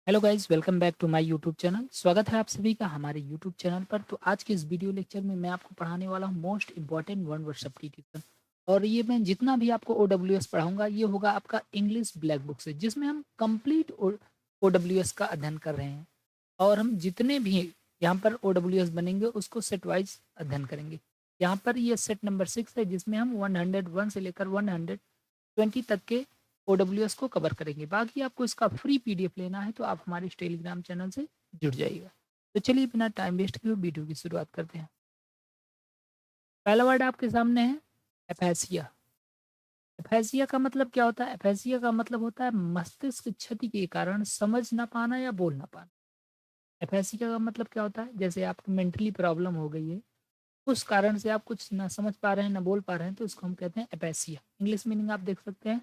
Hello guys, welcome back to my YouTube channel. स्वागत है आप सभी का हमारे यूट्यूब चैनल पर। तो आज के इस वीडियो लेक्चर में मैं आपको पढ़ाने वाला हूँ most important one word substitution. और ये मैं जितना भी आपको OWS पढ़ाऊंगा ये होगा आपका इंग्लिश ब्लैक बुक से, जिसमें हम कंप्लीट OWS का अध्ययन कर रहे हैं। और हम जितने भी यहाँ पर OWS बनेंगे उसको सेट वाइज अध्ययन करेंगे। यहाँ पर ये सेट नंबर 6 है, जिसमें हम 101 से लेकर 120 तक के OWS को कवर करेंगे। बाकी आपको इसका फ्री PDF लेना है तो आप हमारे इस टेलीग्राम चैनल से जुड़ जाइएगा। तो चलिए बिना टाइम वेस्ट किए वीडियो की शुरुआत करते हैं। पहला वर्ड आपके सामने है एफेसिया। एफेसिया का मतलब क्या होता है? एफेसिया का मतलब होता है मस्तिष्क क्षति के कारण समझ ना पाना या बोल ना पाना। एफेसिया का मतलब क्या होता है? जैसे आपको मेंटली प्रॉब्लम हो गई है, उस कारण से आप कुछ ना समझ पा रहे हैं ना बोल पा रहे हैं, तो इसको हम कहते हैं एपेसिया। इंग्लिश मीनिंग आप देख सकते हैं,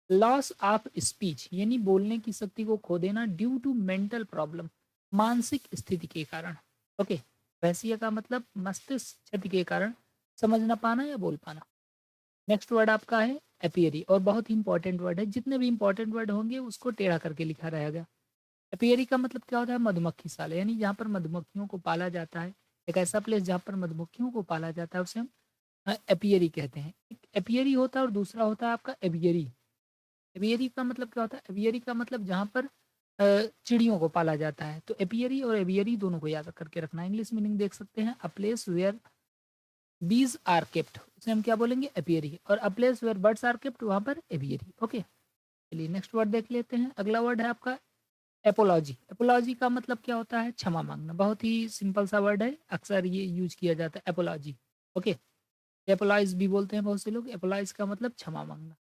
लॉस ऑफ स्पीच, यानी बोलने की शक्ति को खो देना ड्यू टू मेंटल प्रॉब्लम, मानसिक स्थिति के कारण। ओके, एपेसिया का मतलब मस्तिष्क क्षति के कारण समझ ना पाना या बोल पाना। नेक्स्ट वर्ड आपका है एपियरी, और बहुत ही इंपॉर्टेंट वर्ड है। जितने भी इंपॉर्टेंट वर्ड होंगे उसको टेढ़ा करके लिखा रहेगा। एपियरी का मतलब क्या होता है? मधुमक्खी शाला, यानी जहाँ पर मधुमक्खियों को पाला जाता है। एक ऐसा प्लेस जहाँ पर मधुमक्खियों को पाला जाता है उसे हम एपियरी कहते हैं। एक एपियरी होता है और दूसरा होता है आपका एवियरी। एवियरी का मतलब क्या होता है? एवियरी का मतलब जहाँ पर चिड़ियों को पाला जाता है। तो एपियरी और एवियरी दोनों को याद करके रखना। इंग्लिश मीनिंग देख सकते हैं, a place where bees are kept, उसे हम क्या बोलेंगे? एपियरी। और a place where birds are kept, वहाँ पर एवियरी। ओके, चलिए नेक्स्ट वर्ड देख लेते हैं। अगला वर्ड है आपका एपोलॉजी। एपोलॉजी का मतलब क्या होता है? क्षमा मांगना। बहुत ही सिंपल सा वर्ड है, अक्सर ये यूज किया जाता है एपोलॉजी। ओके, एपोलाइज भी बोलते हैं बहुत से लोग। एपोलाइज का मतलब क्षमा मांगना।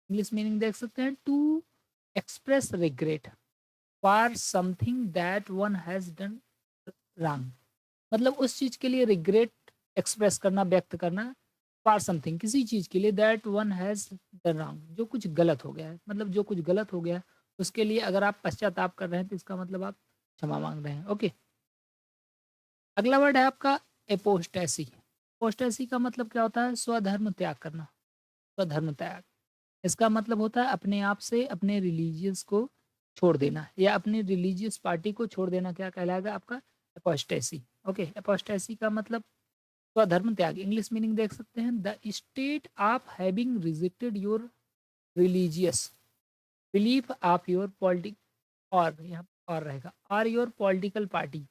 इंग्लिश मीनिंग देख सकते हैं, to express regret for something that one has done wrong. मतलब उस चीज के लिए रिग्रेट एक्सप्रेस करना, व्यक्त करना, फॉर समथिंग, किसी चीज के लिए, that one has done wrong, जो कुछ गलत हो गया है। मतलब जो कुछ गलत हो गया है उसके लिए अगर आप पश्चाताप कर रहे हैं तो इसका मतलब आप क्षमा मांग रहे हैं। ओके, अगला वर्ड है आपका एपोस्टेसी। एपोस्टेसी का मतलब क्या होता है? स्वधर्म त्याग करना। स्वधर्म त्याग, इसका मतलब होता है अपने आप से अपने रिलीजियस को छोड़ देना, या अपनी रिलीजियस पार्टी को छोड़ देना। क्या कहलाएगा आपका? एपोस्टेसी। ओके, एपोस्टेसी का मतलब स्वधर्म त्याग। इंग्लिश मीनिंग देख सकते हैं, the state of having rejected your religious belief of your politic, और यहाँ और रहेगा, और योर पॉलिटिकल पार्टी।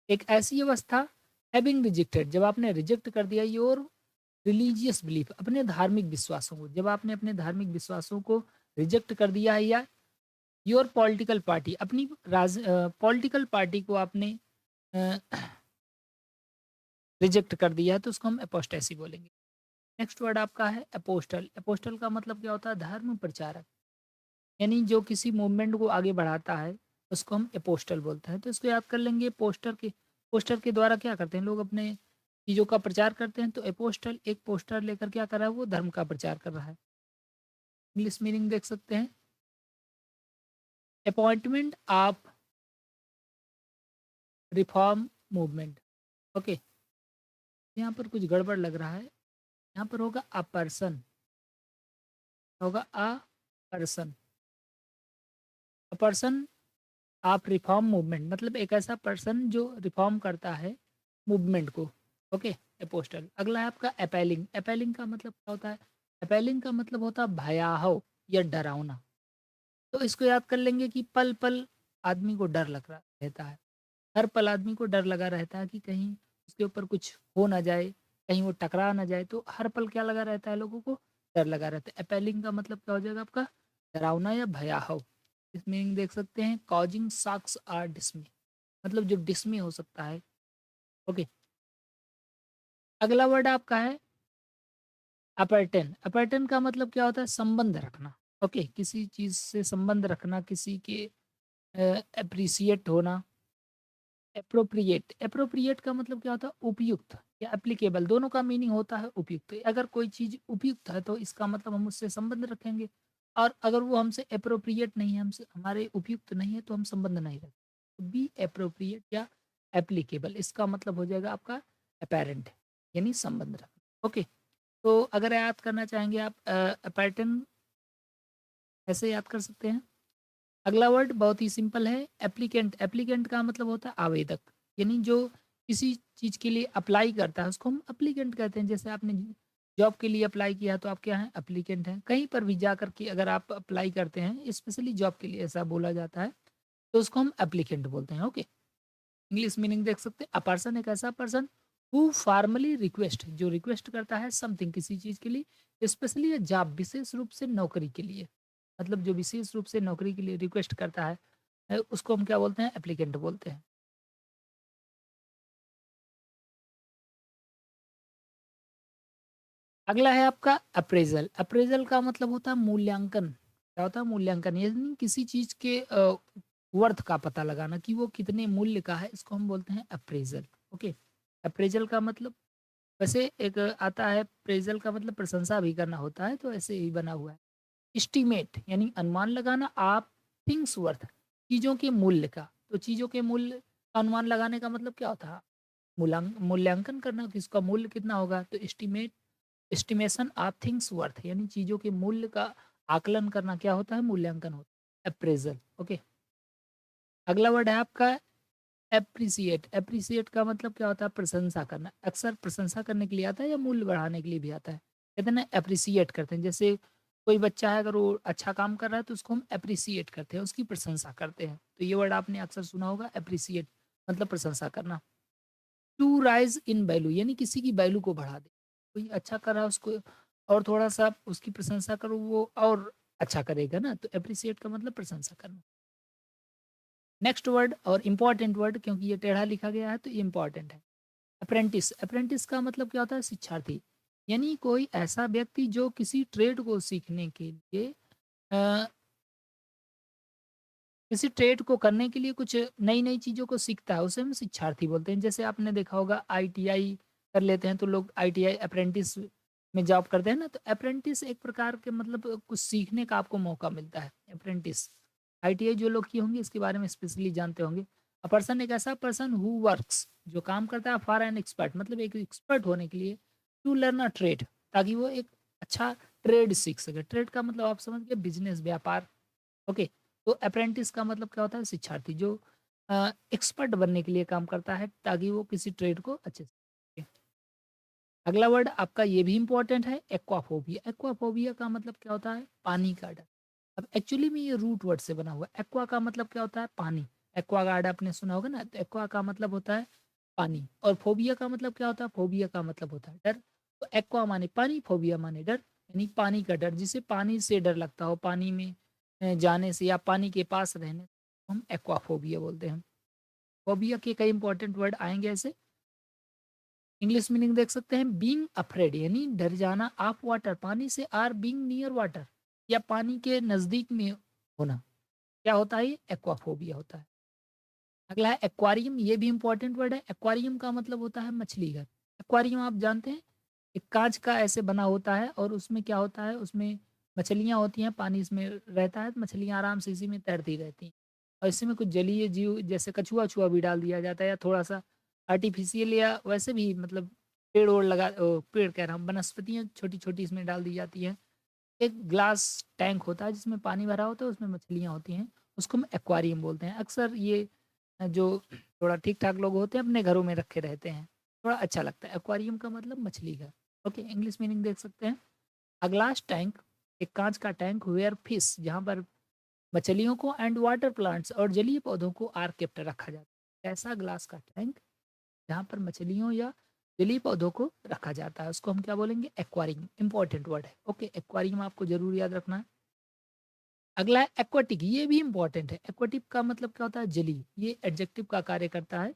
एक ऐसी अवस्था, हैविंग रिजेक्टेड, जब आपने रिजेक्ट कर दिया योर रिलीजियस बिलीफ, अपने धार्मिक विश्वासों को, जब आपने अपने धार्मिक विश्वासों को रिजेक्ट कर दिया है, या योर पॉलिटिकल पार्टी, अपनी पॉलिटिकल पार्टी को आपने रिजेक्ट कर दिया है, तो उसको हम एपोस्टेसी बोलेंगे। नेक्स्ट वर्ड आपका है अपोस्टल। अपोस्टल का मतलब क्या होता है? धर्म प्रचारक, यानी जो किसी मूवमेंट को आगे बढ़ाता है उसको हम अपोस्टल बोलते हैं। तो इसको याद कर लेंगे। पोस्टर के द्वारा क्या करते हैं लोग? अपने चीज़ों का प्रचार करते हैं। तो अपोस्टल एक पोस्टर लेकर क्या कर रहा है? वो धर्म का प्रचार कर रहा है। इंग्लिश मीनिंग देख सकते हैं, appointment of reform movement. Okay, यहाँ पर कुछ गड़बड़ लग रहा है। यहाँ पर होगा अ पर्सन, होगा a person. A person of reform movement, मतलब एक ऐसा पर्सन जो रिफॉर्म करता है मूवमेंट को। Okay, apostle. अगला है आपका अपेलिंग। अपेलिंग का मतलब क्या होता है? अपेलिंग का मतलब होता है भयावह या डरावना। तो इसको याद कर लेंगे कि पल पल आदमी को डर लग रहा रहता है। हर पल आदमी को डर लगा रहता है कि कहीं उसके ऊपर कुछ हो ना जाए, कहीं वो टकरा ना जाए। तो हर पल क्या लगा रहता है? लोगों को डर लगा रहता है। अपेलिंग का मतलब क्या हो जाएगा आपका? डरावना या भयावह। इस मीनिंग देख सकते हैं, कॉजिंग शॉक्स आर डिसमे, मतलब जो डिसमे हो सकता है। ओके, अगला वर्ड आपका है अपरटेन। अपरटेन का मतलब क्या होता है? संबंध रखना। ओके, किसी चीज से संबंध रखना, किसी के अप्रिसिएट होना। एप्रोप्रिएट, एप्रोप्रिएट का मतलब क्या होता है? उपयुक्त या एप्लीकेबल, दोनों का मीनिंग होता है उपयुक्त। अगर कोई चीज उपयुक्त है तो इसका मतलब हम उससे संबंध रखेंगे, और अगर वो हमसे एप्रोप्रिएट नहीं है, हमसे हमारे उपयुक्त नहीं है, तो हम संबंध नहीं रखेंगे। बी एप्रोप्रिएट या एप्लीकेबल, इसका मतलब हो जाएगा आपका अपेरेंट, यानी संबंध रखना। ओके, तो अगर याद करना चाहेंगे आप पैटर्न, ऐसे याद कर सकते हैं। अगला वर्ड बहुत ही सिंपल है, एप्लीकेंट। एप्लीकेंट का मतलब होता है आवेदक, यानी जो किसी चीज़ के लिए अप्लाई करता है उसको हम एप्लीकेंट कहते हैं। जैसे आपने जॉब के लिए अप्लाई किया तो आप क्या हैं? एप्लीकेंट हैं। कहीं पर भी जा कर के अगर आप अप्लाई करते हैं, स्पेशली जॉब के लिए ऐसा बोला जाता है, तो उसको हम एप्लीकेंट बोलते हैं, ओके। इंग्लिश मीनिंग देख सकते हैं, अ पर्सन एक ऐसा पर्सन हु फॉर्मली रिक्वेस्ट, जो रिक्वेस्ट करता है समथिंग किसी चीज़ के लिए, स्पेशली अ जॉब विशेष रूप से नौकरी के लिए। मतलब जो विशेष रूप से नौकरी के लिए रिक्वेस्ट करता है उसको हम क्या बोलते हैं? एप्लीकेंट बोलते हैं। अगला है आपका अप्रेज़ल। अप्रेज़ल का मतलब होता है मूल्यांकन। क्या होता है? मूल्यांकन, यानी किसी चीज़ के वर्थ का पता लगाना कि वो कितने मूल्य का है, इसको हम बोलते हैं अप्रेज़ल, ओके। अप्रेज़ल का मतलब वैसे एक आता है, अप्रेज़ल का मतलब प्रशंसा भी करना होता है, तो ऐसे ही बना हुआ है। एस्टीमेट यानी अनुमान लगाना, आप थिंग्स वर्थ, चीज़ों के मूल्य का। तो चीज़ों के मूल्य का अनुमान लगाने का मतलब क्या होता है? मूल्यांकन करना कि इसका मूल्य कितना होगा, तो एस्टिमेशन ऑफ थिंग्स वर्थ, यानी चीज़ों के मूल्य का आकलन करना क्या होता है? मूल्यांकन होता है, अप्रेज़ल, ओके। अगला वर्ड है आपका एप्रिसिएट। एप्रिसिएट का मतलब क्या होता है? प्रशंसा करना। अक्सर प्रशंसा करने के लिए आता है या मूल्य बढ़ाने के लिए भी आता है। कहते हैं ना, एप्रिसिएट करते हैं। जैसे कोई बच्चा है, अगर वो अच्छा काम कर रहा है तो उसको हम एप्रिसिएट करते हैं, उसकी प्रशंसा करते हैं। तो ये वर्ड आपने अक्सर सुना होगा, एप्रिसिएट मतलब प्रशंसा करना। टू राइज़ इन वैल्यू, यानी किसी की वैल्यू को बढ़ा दे। कोई अच्छा कर रहा है उसको और थोड़ा-सा उसकी प्रशंसा करो, वो और अच्छा करेगा ना, तो एप्रिसिएट का मतलब प्रशंसा करना। नेक्स्ट वर्ड और इम्पोर्टेंट वर्ड, क्योंकि ये टेढ़ा लिखा गया है तो ये इम्पोर्टेंट है। अप्रेंटिस। अप्रेंटिस का मतलब क्या होता है? शिक्षार्थी, यानी कोई ऐसा व्यक्ति जो किसी ट्रेड को सीखने के लिए अ, किसी ट्रेड को करने के लिए कुछ नई-नई चीज़ों को सीखता है, उसे हम शिक्षार्थी बोलते हैं। जैसे आपने देखा होगा आईटीआई कर लेते हैं तो लोग आईटीआई अप्रेंटिस में जॉब करते हैं ना, तो अप्रेंटिस एक प्रकार के मतलब कुछ सीखने का आपको मौका मिलता है, अप्रेंटिस। आईटीआई जो लोग किए होंगे इसके बारे में स्पेशली जानते होंगे। अ पर्सन एक ऐसा पर्सन हू वर्क्स, जो काम करता है फॉर एन एक्सपर्ट, मतलब एक एक्सपर्ट होने के लिए, टू लर्न अ ट्रेड, ताकि वो एक अच्छा ट्रेड सीख सके। ट्रेड का मतलब आप समझ गए, बिज़नेस, व्यापार, ओके। तो अप्रेंटिस का मतलब क्या होता है? शिक्षार्थी जो एक्सपर्ट बनने के लिए काम करता है ताकि वो किसी ट्रेड को अच्छे से सीखे। अगला वर्ड आपका ये भी इम्पोर्टेंट है, एक्वाफोबिया। एक्वाफोबिया का मतलब क्या होता है? पानी का डर। अब एक्चुअली में ये रूट वर्ड से बना हुआ है। एक्वा का मतलब क्या होता है? पानी। एक्वागार्ड आपने सुना होगा ना, तो एक्वा का मतलब होता है पानी, और फोबिया का मतलब क्या होता है? फोबिया का मतलब होता है डर। तो एक्वा माने पानी, फोबिया माने डर, यानी पानी का डर, जिसे पानी से डर लगता हो, पानी में जाने से या पानी के पास रहने से हम एक्वाफोबिया बोलते हैं। फोबिया के कई इंपॉर्टेंट वर्ड आएँगे ऐसे। इंग्लिश मीनिंग देख सकते हैं, बीइंग अफ्रेड यानी डर जाना, ऑफ वाटर पानी से, आर बीइंग नियर वाटर या पानी के नज़दीक में होना। क्या होता है ये? एक्वाफोबिया होता है। अगला है एक्वारियम, ये भी इंपॉर्टेंट वर्ड है। एक्वारियम का मतलब होता है मछली घर। एक्वारियम आप जानते हैं? एक काँच का ऐसे बना होता है और उसमें क्या होता है? उसमें मछलियाँ होती हैं, पानी इसमें रहता है, तो मछलियाँ आराम से इसी में तैरती रहती हैं। और इसी में कुछ जलीय जीव जैसे कछुआ-वछुआ भी डाल दिया जाता है, या थोड़ा-सा आर्टिफ़िशियल या वैसे भी मतलब पेड़ कह रहा हूँ, वनस्पतियाँ छोटी-छोटी इसमें डाल दी जाती हैं। एक ग्लास टैंक होता है जिसमें पानी भरा होता है, उसमें मछलियाँ होती हैं, उसको हम एक्वेरियम बोलते हैं। अक्सर ये जो थोड़ा ठीक-ठाक लोग होते हैं अपने घरों में रखे रहते हैं, थोड़ा अच्छा लगता है। एक्वेरियम का मतलब मछली घर, ओके। इंग्लिश मीनिंग देख सकते हैं, अ ग्लास टैंक, एक काँच का टैंक, वेयर फिश, जहाँ पर मछलियों को, एंड वाटर प्लांट्स और जलीय पौधों को आर केप्ट रखा जाता है। ऐसा ग्लास का टैंक जहाँ पर मछलियों या जलीय पौधों को रखा जाता है, उसको हम क्या बोलेंगे? एक्वेरियम। इंपॉर्टेंट वर्ड है, ओके। एक्वेरियम आपको ज़रूर याद रखना है। अगला है एक्वाटिक, ये भी इंपॉर्टेंट है। एक्वाटिक का मतलब क्या होता है? जलीय, ये एडजेक्टिव का कार्य करता है।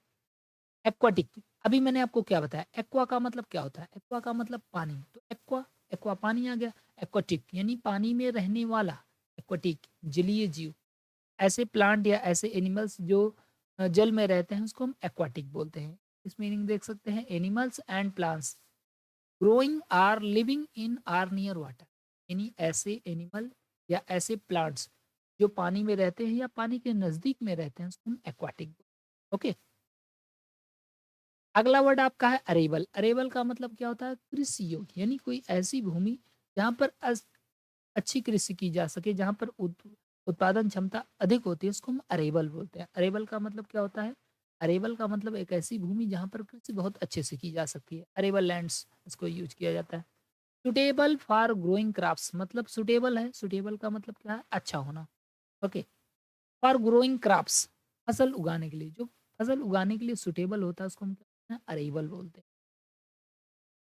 एक्वाटिक, अभी मैंने आपको क्या बताया? एक्वा का मतलब क्या होता है? एक्वा का मतलब पानी, तो एक्वा, एक्वा पानी आ गया। एक्वाटिक यानी पानी में रहने वाला, एक्वाटिक जलीय जीव। ऐसे प्लांट या ऐसे एनिमल्स जो जल में रहते हैं उसको हम एक्वाटिक बोलते हैं। इस मीनिंग देख सकते हैं, animals and plants growing or living in or near water, यानी ऐसे एनिमल या ऐसे प्लांट्स जो पानी में रहते हैं या पानी के नज़दीक में रहते हैं उसको हम एक्वाटिक, ओके। अगला वर्ड आपका है अरेबल। अरेबल का मतलब क्या होता है? कृषि योग्य, यानी कोई ऐसी भूमि जहाँ पर अच्छी कृषि की जा सके, जहाँ पर उत्पादन क्षमता अधिक होती है उसको हम अरेबल बोलते हैं। अरेबल का मतलब क्या होता है? अरेबल का मतलब एक ऐसी भूमि जहाँ पर कृषि बहुत अच्छे से की जा सकती है। अरेबल लैंड्स इसको यूज़ किया जाता है। सूटेबल फॉर ग्रोइंग क्रॉप्स मतलब सूटेबल है, सूटेबल का मतलब क्या है? अच्छा होना। ओके, फॉर ग्रोइंग क्रॉप्स फसल उगाने के लिए, जो फसल उगाने के लिए सूटेबल होता है उसको हम क्या बोलते हैं? अरेबल बोलते हैं।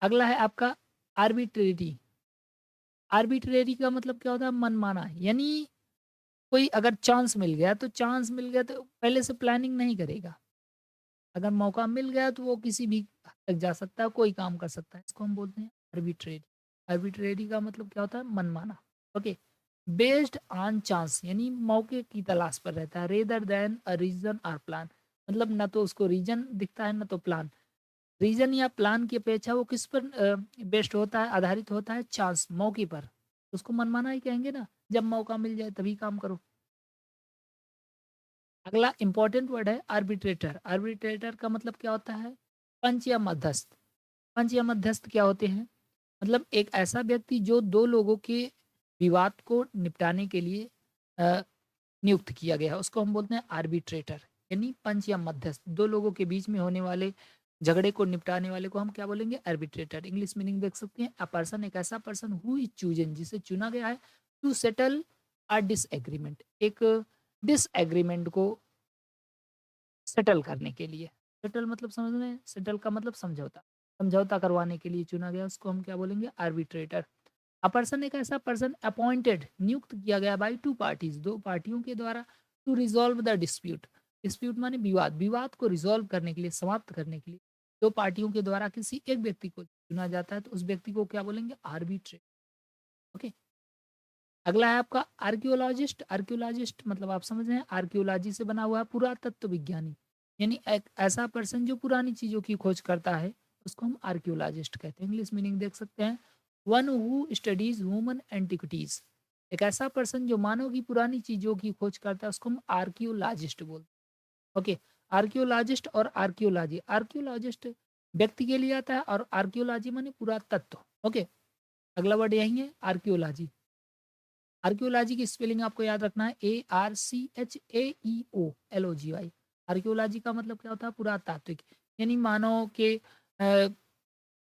अगला है आपका आर्बिट्रेरी। आर्बिट्रेरी का मतलब क्या होता है? मनमाना, यानी कोई अगर चांस मिल गया तो चांस मिल गया तो पहले से प्लानिंग नहीं करेगा। अगर मौका मिल गया तो वो किसी भी हद तक जा सकता है, कोई काम कर सकता है। इसको हम बोलते हैं आर्बिट्रेरी। आर्बिट्रेरी का मतलब क्या होता है? मनमाना। ओके, बेस्ड ऑन चांस यानी मौके की तलाश पर रहता है, रेदर देन अ रीजन और प्लान। मतलब ना तो उसको रीजन दिखता है ना तो प्लान। रीजन या प्लान की अपेक्षा वो किस पर बेस्ड होता है, आधारित होता है? चांस, मौके पर। उसको मनमाना ही कहेंगे ना, जब मौका मिल जाए तभी काम करो। अगला इंपॉर्टेंट वर्ड है आर्बिट्रेटर। आर्बिट्रेटर का मतलब क्या होता है? पंच या मध्यस्थ। पंच या मध्यस्थ क्या होते हैं? मतलब एक ऐसा व्यक्ति जो दो लोगों के विवाद को निपटाने के लिए अ, नियुक्त किया गया है, उसको हम बोलते हैं आर्बिट्रेटर। यानी पंच या मध्यस्थ, दो लोगों के बीच में होने वाले झगड़े को निपटाने वाले को हम क्या बोलेंगे? आर्बिट्रेटर। इंग्लिश मीनिंग देख सकते हैं, अ पर्सन एक ऐसा पर्सन हु इज चूजन जिसे चुना गया है टू सेटल अ डिसएग्रीमेंट, एक डिसएग्रीमेंट को सेटल करने के लिए। सेटल मतलब समझ रहे हैं? सेटल का मतलब समझौता। समझौता करवाने के लिए चुना गया उसको हम क्या बोलेंगे? आर्बिट्रेटर। अ पर्सन एक ऐसा पर्सन अपॉइंटेड, नियुक्त किया गया बाय टू पार्टीज, दो पार्टियों के द्वारा, to resolve the dispute. Dispute माने विवाद, विवाद को रिजॉल्व करने के लिए, समाप्त करने के लिए दो पार्टियों के द्वारा किसी एक व्यक्ति को चुना जाता है तो उस व्यक्ति को क्या बोलेंगे? आर्बिट्रेटर। ओके, अगला है आपका आर्कियोलॉजिस्ट। आर्कियोलॉजिस्ट मतलब आप समझ रहे हैं, आर्कियोलॉजी से बना हुआ है पुरातत्व विज्ञानी, यानी एक ऐसा पर्सन जो पुरानी चीजों की खोज करता है उसको हम आर्कियोलॉजिस्ट कहते हैं। इंग्लिश मीनिंग देख सकते हैं, one who studies human antiquities. एक ऐसा पर्सन जो मानव की पुरानी चीजों की खोज करता है उसको हम आर्कियोलॉजिस्ट बोलते हैं। ओके, आर्कियोलॉजिस्ट और आर्कियोलॉजी, आर्कियोलॉजिस्ट व्यक्ति के लिए आता है और आर्कियोलॉजी माने पुरातत्व। ओके, अगला वर्ड यही है आर्कियोलॉजी। आर्कियोलॉजी की स्पेलिंग आपको याद रखना है, ARCHAEOLOGY। आर्कियोलॉजी का मतलब क्या होता है? पुरातात्विक, यानी मानव के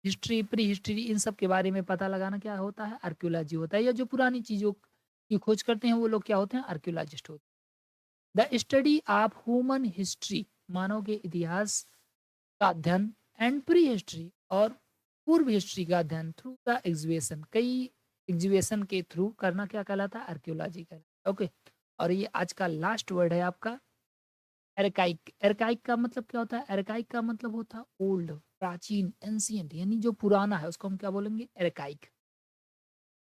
हिस्ट्री, प्री हिस्ट्री, इन सब के बारे में पता लगाना क्या होता है? आर्कियोलॉजी होता है। या जो पुरानी चीजों की खोज करते हैं वो लोग क्या होते हैं? आर्कियोलॉजिस्ट होते हैं। The study of human history, मानव के इतिहास का अध्ययन, एंड प्री हिस्ट्री और पूर्व हिस्ट्री का अध्ययन, थ्रू द एग्जीबिशन, कई एग्जीबिशन के थ्रू करना क्या कहलाता है? आर्कियोलॉजी कहलाता है। ओके, और ये आज का लास्ट वर्ड है आपका एरकाइक। एरकाइक का मतलब क्या होता है? एरकाइक का मतलब होता है ओल्ड, प्राचीन, एंशियंट, यानी जो पुराना है उसको हम क्या बोलेंगे? Archaic.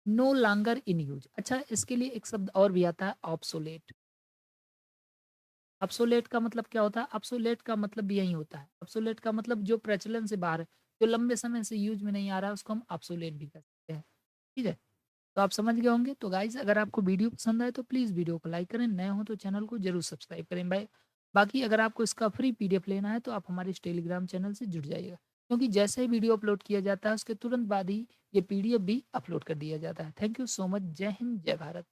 No longer in use. अच्छा, इसके लिए एक शब्द और भी आता है, ऑब्सोलेट। ऑब्सोलेट का मतलब क्या होता है? ऑब्सोलेट का मतलब भी यही होता है। ऑब्सोलेट का मतलब जो प्रचलन से बाहर है, जो लंबे समय से यूज में नहीं आ रहा है उसको हम ऑब्सोलेट भी कर सकते हैं। ठीक है, तो आप समझ गए होंगे। तो गाइज अगर आपको वीडियो पसंद आए तो प्लीज़ वीडियो को लाइक करें, नए हो तो चैनल को जरूर सब्सक्राइब करें भाई। बाकी अगर आपको इसका फ्री पीडीएफ लेना है तो आप हमारे इस टेलीग्राम चैनल से जुड़ जाइएगा, क्योंकि जैसे ही वीडियो अपलोड किया जाता है उसके तुरंत बाद ही ये पीडीएफ भी अपलोड कर दिया जाता है। Thank you so much. जय हिंद, जय भारत।